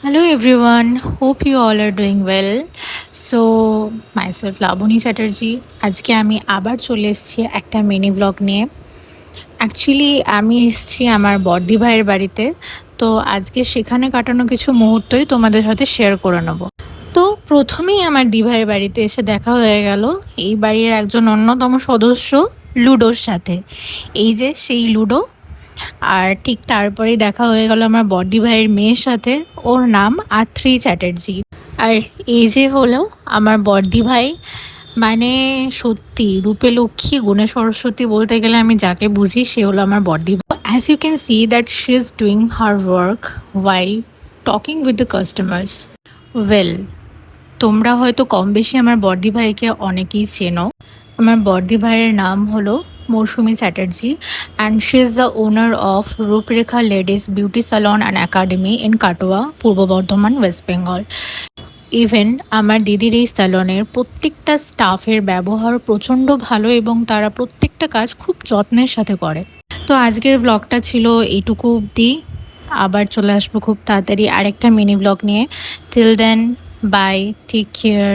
Hello everyone, hope you all are doing well. So myself Laboni Chatterjee. আজকে আমি আবার চলে এসেছি একটা মিনি ব্লগ নিয়ে। অ্যাকচুয়ালি আমি এসেছি আমার বড়দি ভাইয়ের বাড়িতে। তো আজকে সেখানে কাটানো কিছু মুহূর্তই তোমাদের সাথে শেয়ার করে নেব। তো প্রথমেই আমার দিভাইয়ের বাড়িতে এসে দেখা হয়ে গেল এই বাড়ির একজন অন্যতম সদস্য লুডোর সাথে। এই যে সেই লুডো। আর ঠিক তারপরেই দেখা হয়ে গেল আমার বড়দি ভাইয়ের মেয়ের সাথে, ওর নাম আথ্রি চ্যাটার্জি। আর এই যে হলো আমার বড়দি ভাই, মানে সত্যি রূপে লক্ষ্মী গুণে সরস্বতী বলতে গেলে আমি যাকে বুঝি সে হলো আমার বড়দি ভাই। As you can see that she is doing her work while talking with the customers. Well, তোমরা হয়তো কম বেশি আমার বড়দি ভাইকে অনেকেই চেনো। আমার বড়দি ভাইয়ের নাম হলো Moushumi Chatterjee and she is the owner of Ruprekha ladies beauty salon and academy in Katwa, Purba Bardhaman, West Bengal. Even আমার দিদির এই স্যালনের প্রত্যেকটা স্টাফের ব্যবহার প্রচণ্ড ভালো এবং তারা প্রত্যেকটা কাজ খুব যত্নের সাথে করে। তো আজকের ব্লগটা ছিল এইটুকু অবধি। আবার চলে আসবো খুব তাড়াতাড়ি আরেকটা মিনি ব্লগ নিয়ে। Till then, bye, take care.